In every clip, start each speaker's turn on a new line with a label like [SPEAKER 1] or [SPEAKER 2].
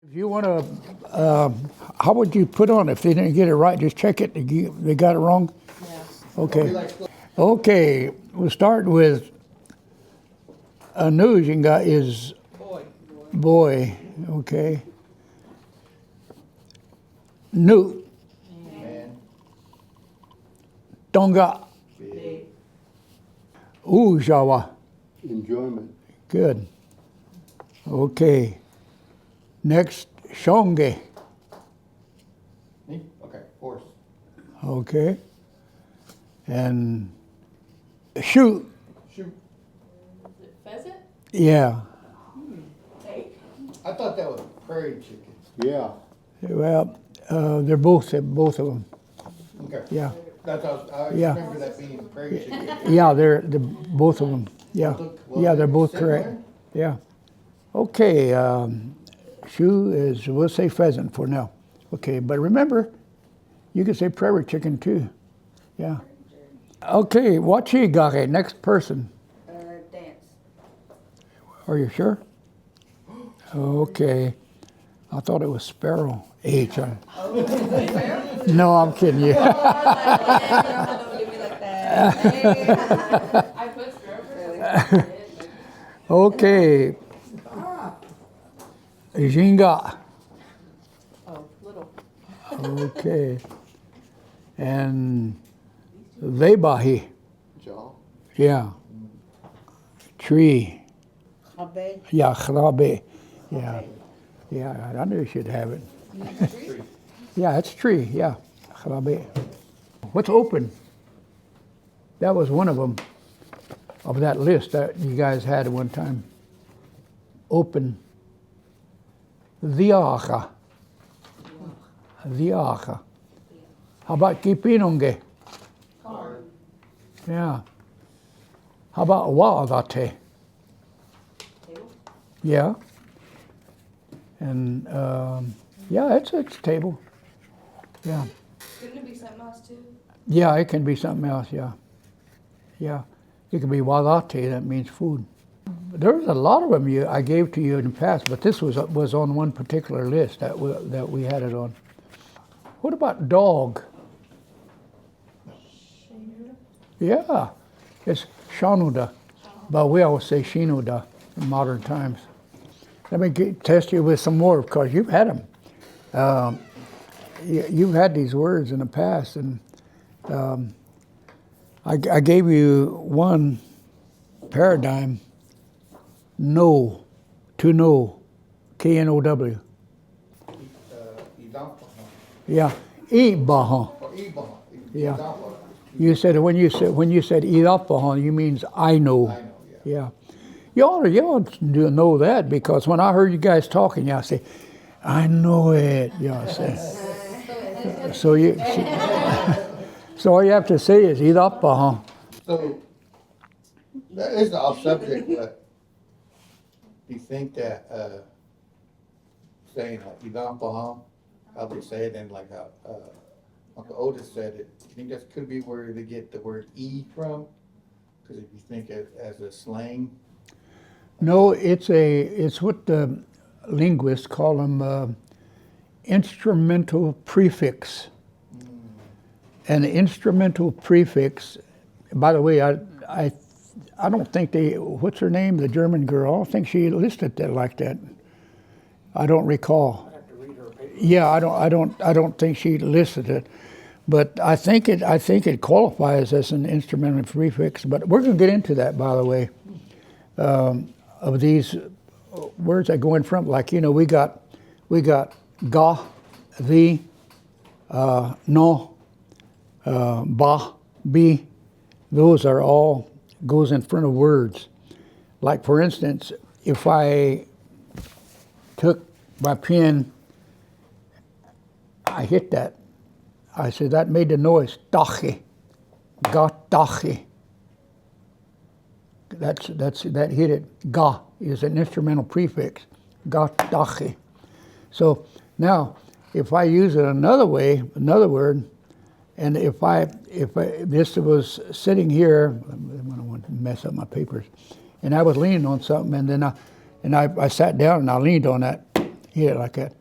[SPEAKER 1] If you want to, how would you put on if they didn't get it right? Just check it. They got it wrong?
[SPEAKER 2] Yeah.
[SPEAKER 1] Okay. Okay, we'll start with a news you got is boy. Okay. New.
[SPEAKER 3] Man.
[SPEAKER 1] Tonga.
[SPEAKER 3] Big.
[SPEAKER 1] Ujawa.
[SPEAKER 3] Enjoyment.
[SPEAKER 1] Good. Okay. Next, Shonge.
[SPEAKER 3] Me? Okay, horse.
[SPEAKER 1] Okay. And shoot.
[SPEAKER 3] Shoot.
[SPEAKER 2] Is it pheasant?
[SPEAKER 1] Yeah.
[SPEAKER 2] Steak?
[SPEAKER 3] I thought that was prairie chicken. Yeah.
[SPEAKER 1] Well, they're both of them.
[SPEAKER 3] Okay.
[SPEAKER 1] Yeah.
[SPEAKER 3] That's how I
[SPEAKER 1] Yeah.
[SPEAKER 3] remember that being prairie chicken.
[SPEAKER 1] Yeah, they're both of them. Yeah. Yeah, they're both correct. Yeah. Okay. Shoe is, we'll say pheasant for now. Okay, but remember, you can say prairie chicken too. Yeah. Okay, wachigare, next person.
[SPEAKER 2] Dance.
[SPEAKER 1] Are you sure? Okay. I thought it was sparrow. H. No, I'm kidding you.
[SPEAKER 2] Don't do me like that. I put sparrow.
[SPEAKER 1] Okay. Jinga.
[SPEAKER 2] Oh, little.
[SPEAKER 1] Okay. And Vebahi.
[SPEAKER 3] Jaw.
[SPEAKER 1] Yeah. Tree.
[SPEAKER 2] Abe.
[SPEAKER 1] Yeah, Khrabe. Yeah. Yeah, I knew you should have it. Yeah, it's tree. Yeah. Khrabe. What's open? That was one of them of that list that you guys had at one time. Open. Viaja. Viaja. How about kipinonge?
[SPEAKER 2] Corn.
[SPEAKER 1] Yeah. How about waagate?
[SPEAKER 2] Table.
[SPEAKER 1] Yeah. And yeah, it's table. Yeah.
[SPEAKER 2] Couldn't it be something else too?
[SPEAKER 1] Yeah, it can be something else. Yeah. Yeah. It can be waagate. That means food. There was a lot of them I gave to you in the past, but this was on one particular list that we had it on. What about dog? Yeah, it's shanuda, but we always say shinuda in modern times. Let me test you with some more because you've had them. You've had these words in the past, and I gave you one paradigm. Know, to know, K-N-O-W.
[SPEAKER 3] Idampaha.
[SPEAKER 1] Yeah, Ibaha.
[SPEAKER 3] Or Ibaha.
[SPEAKER 1] Yeah.
[SPEAKER 3] Idampaha.
[SPEAKER 1] You said when you said Idapaha, you means I know.
[SPEAKER 3] I know, yeah.
[SPEAKER 1] Yeah. You ought to know that because when I heard you guys talking, y'all say, I know it. Y'all say. So so all you have to say is Idapaha.
[SPEAKER 3] So, that is off subject, but do you think that, saying like Idampaha, how they say it, and like how, Uncle Otis said it, you think that could be where they get the word E from? Because if you think as a slang.
[SPEAKER 1] No, it's what the linguists call them instrumental prefix. And the instrumental prefix, by the way, I don't think what's her name, the German girl, I don't think she listed that like that. I don't recall.
[SPEAKER 3] I have to read her paper.
[SPEAKER 1] Yeah, I don't think she listed it. But I think it qualifies as an instrumental prefix. But we're going to get into that, by the way, of these words that go in front. Like, we got ga, the, no, ba, bi. Those are all goes in front of words. Like, for instance, if I took my pen, I hit that. I said that made the noise tache, ga tache. That hit it. Ga is an instrumental prefix. Ga tache. So now, if I use it another way, another word, and if this was sitting here, I don't want to mess up my papers, and I was leaning on something, and then I sat down and I leaned on that, hit it like that.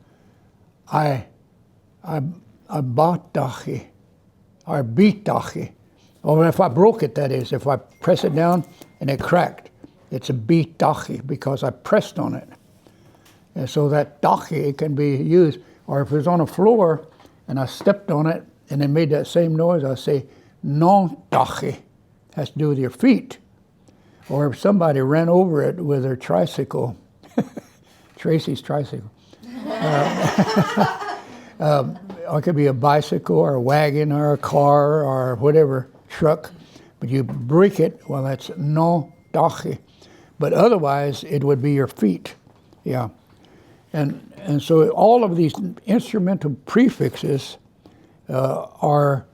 [SPEAKER 1] I bought dachi, or beat dachi. Or if I broke it, that is, if I press it down and it cracked, it's a beat dachi because I pressed on it. And so that dachi can be used. Or if it's on a floor and I stepped on it and it made that same noise, I say non dachi. Has to do with your feet. Or if somebody ran over it with their tricycle, Tracy's tricycle. Or it could be a bicycle or a wagon or a car or whatever, truck. But you break it, well, that's non dachi. But otherwise, it would be your feet. Yeah. And so all of these instrumental prefixes are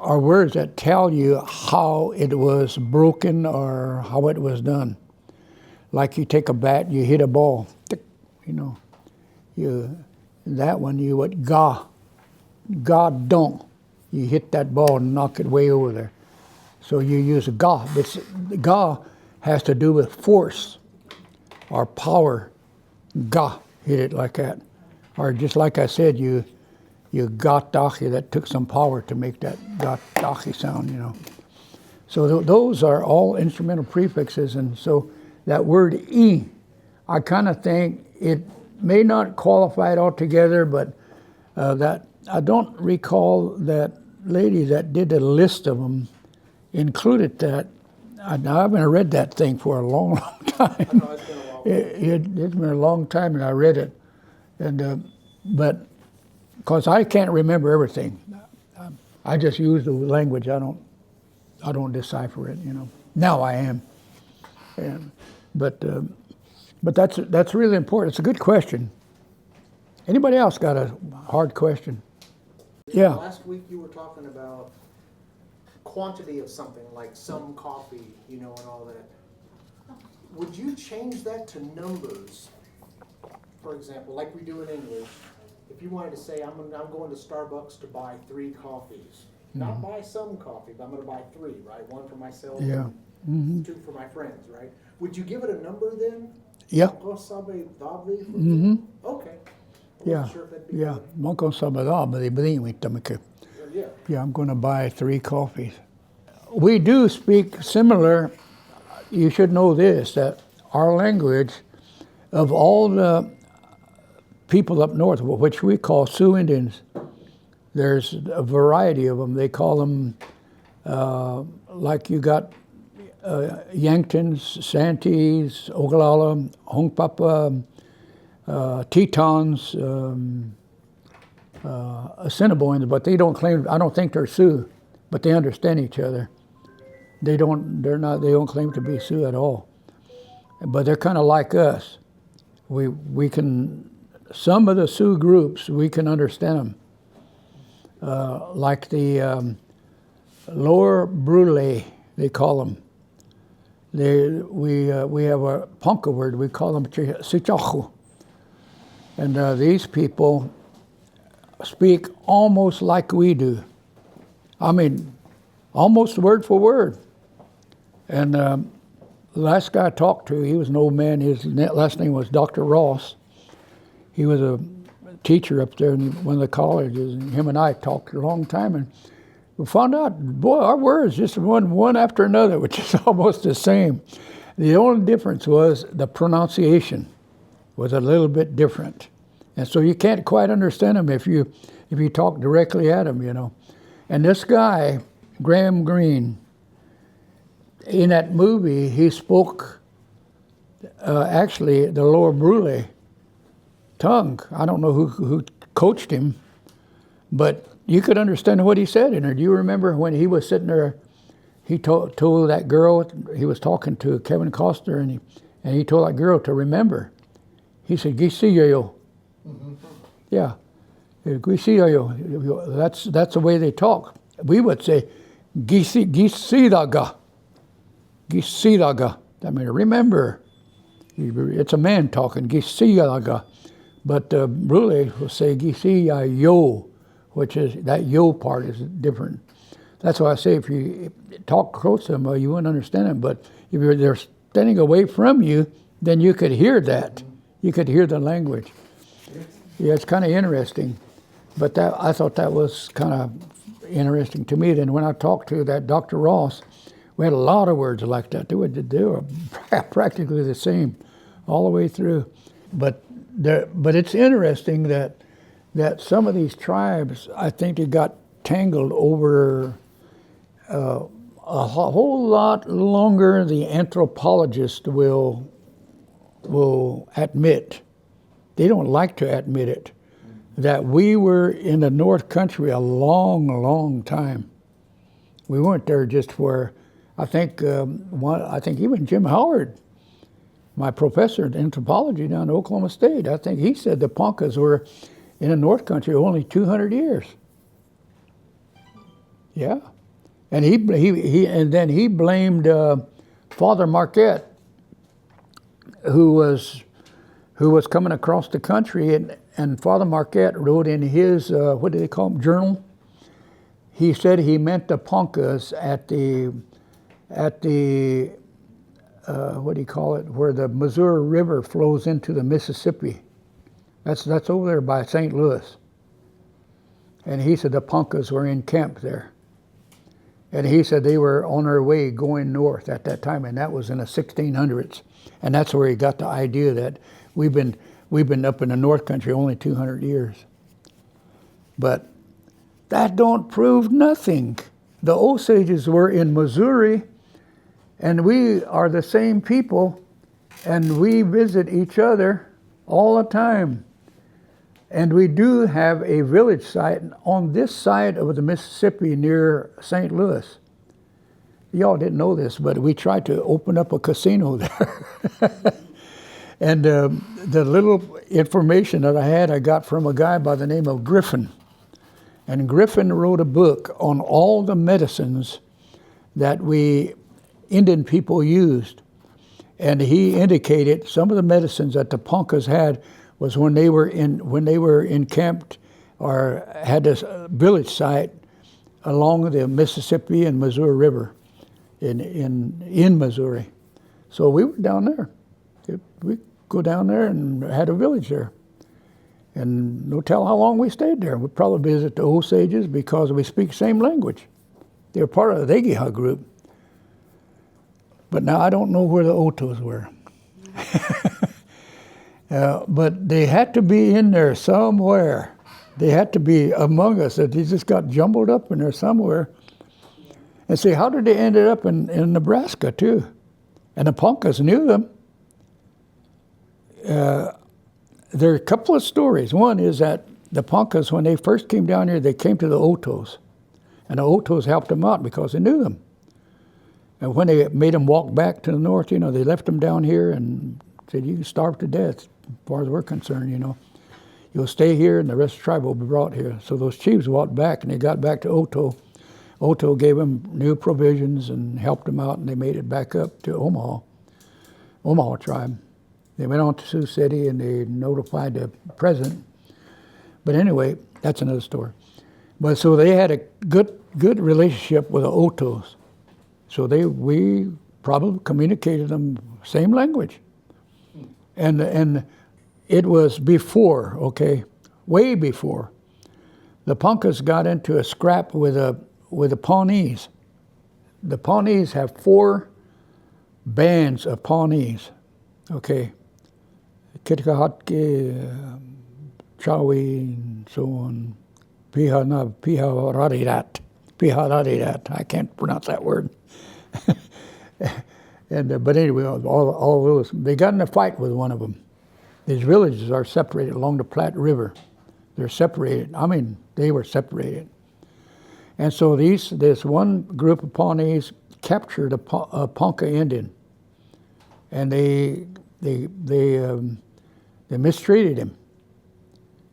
[SPEAKER 1] words that tell you how it was broken or how it was done. Like you take a bat, you hit a ball, tick, you know. That one, you would ga don't. You hit that ball and knock it way over there. So you use a ga. But ga has to do with force or power. Ga, hit it like that. Or just like I said, you got dachi, that took some power to make that got dachi sound, you know. So those are all instrumental prefixes, and so that word e, I kind of think it may not qualify it altogether, but that I don't recall that lady that did a list of them included that. I haven't read that thing for a long, long time.
[SPEAKER 4] I know it's been a while.
[SPEAKER 1] It's been a long time, and I read it, and but because I can't remember everything, I just use the language. I don't decipher it. You know. Now I am, but that's really important. It's a good question. Anybody else got a hard question? Yeah.
[SPEAKER 4] Last week you were talking about quantity of something, like some coffee, you know, and all that. Would you change that to numbers? For example, like we do in English, if you wanted to say, I'm going to Starbucks to buy 3 coffees. Not buy some coffee, but I'm going to buy 3, right? 1 for myself,
[SPEAKER 1] Yeah.
[SPEAKER 4] and 2 for my friends, right? Would you give it a number then?
[SPEAKER 1] Yeah.
[SPEAKER 4] Okay. I
[SPEAKER 1] Yeah.
[SPEAKER 4] wasn't sure if that'd be
[SPEAKER 1] Yeah.
[SPEAKER 4] good.
[SPEAKER 1] Monko sabada, but they believe me, Tamika.
[SPEAKER 4] Yeah.
[SPEAKER 1] Yeah, I'm going to buy 3 coffees. We do speak similar. You should know this, that our language, of all the people up north, which we call Sioux Indians, there's a variety of them. They call them, like you got Yanktons, Santees, Oglala, Hongpapa, Tetons, Assiniboines, but they don't claim, I don't think they're Sioux, but they understand each other. They don't claim to be Sioux at all. But they're kind of like us. We can, some of the Sioux groups, we can understand them. Like the Lower Brule, they call them. We have a Ponca word, we call them Sichachu. And these people speak almost like we do. I mean, almost word for word. And the last guy I talked to, he was an old man. His last name was Dr. Ross. He was a teacher up there in one of the colleges, and him and I talked a long time, and we found out, boy, our words just one after another, which is almost the same. The only difference was the pronunciation was a little bit different. And so you can't quite understand them if you talk directly at them, you know. And this guy, Graham Greene, in that movie, he spoke actually the Lower Brule tongue. I don't know who coached him, but you could understand what he said in there. Do you remember when he was sitting there, he told that girl, he was talking to Kevin Costner, and he told that girl to remember. He said, Gisiyo. Yeah. Gisiyo. That's the way they talk. We would say, Gisidaga. Gisidaga. I mean, remember. It's a man talking, Gisidaga. But Brule will say Gisiyo, which is, that yo part is different. That's why I say if you talk close to them, you wouldn't understand them. But if they're standing away from you, then you could hear that. You could hear the language. Yeah, it's kind of interesting. But I thought that was kind of interesting to me. Then when I talked to that Dr. Ross, we had a lot of words like that. They were practically the same all the way through. But it's interesting that some of these tribes, I think they got tangled over a whole lot longer the anthropologist will admit. They don't like to admit it, that we were in the North Country a long, long time. We weren't there just for, I think even Jim Howard, my professor in anthropology down at Oklahoma State, I think he said the Poncas were in the North Country only 200 years. Yeah. And then he blamed Father Marquette, who was coming across the country, and Father Marquette wrote in his what do they call them, journal. He said he meant the Poncas at the what do you call it, where the Missouri River flows into the Mississippi. That's over there by St. Louis. And he said the Poncas were in camp there. And he said they were on their way going north at that time, and that was in the 1600s. And that's where he got the idea that we've been up in the North Country only 200 years. But that don't prove nothing. The Osages were in Missouri, and we are the same people, and we visit each other all the time. And we do have a village site on this side of the Mississippi near St. Louis. Y'all didn't know this, but we tried to open up a casino there. And the little information that I got from a guy by the name of Griffin. And Griffin wrote a book on all the medicines that we Indian people used. And he indicated some of the medicines that the Poncas had was when they were encamped or had this village site along the Mississippi and Missouri River in Missouri. So we were down there. We go down there and had a village there. And no tell how long we stayed there. We'd probably visit the Osages because we speak the same language. They were part of the Egiha group. But now I don't know where the Otos were. But they had to be in there somewhere. They had to be among us. They just got jumbled up in there somewhere. And see, how did they end up in Nebraska too? And the Poncas knew them. There are a couple of stories. One is that the Poncas, when they first came down here, they came to the Otos. And the Otos helped them out because they knew them. And when they made them walk back to the north, they left them down here and said, you can starve to death, as far as we're concerned, You'll stay here and the rest of the tribe will be brought here. So those chiefs walked back and they got back to Oto. Oto gave them new provisions and helped them out, and they made it back up to Omaha tribe. They went on to Sioux City and they notified the president. But anyway, that's another story. But so they had a good relationship with the Otos. So we probably communicated them same language. And it was before, way before. The Poncas got into a scrap with the Pawnees. The Pawnees have 4 bands of Pawnees, Kitakahatke, Chawi, and so on. Pihararirat. I can't pronounce that word. But anyway, all those, they got in a fight with one of them. These villages are separated along the Platte River. They're separated. They were separated. And so this one group of Pawnees captured a Ponca Indian, and they mistreated him.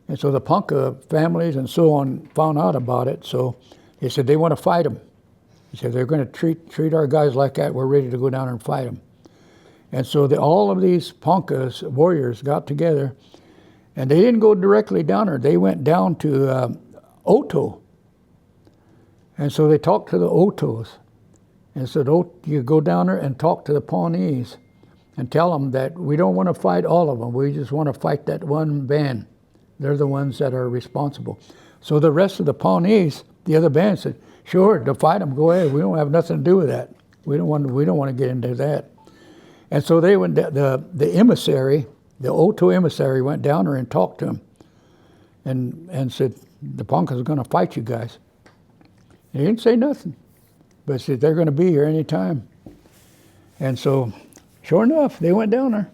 [SPEAKER 1] And so the Ponca families and so on found out about it. So they said they want to fight him. He said, they're going to treat our guys like that. We're ready to go down and fight them. And so all of these Poncas warriors got together, and they didn't go directly down there. They went down to Oto. And so they talked to the Otos and said, you go down there and talk to the Pawnees. and tell them that we don't want to fight all of them. We just want to fight that one band. They're the ones that are responsible. So the rest of the Pawnees, the other band said, sure, to fight them, go ahead. We don't have nothing to do with that. We don't want to get into that. And so they went. The emissary, the O2 emissary, went down there and talked to him, and said, the Poncas are going to fight you guys. He didn't say nothing, but said they're going to be here any time. And so, sure enough, they went down there.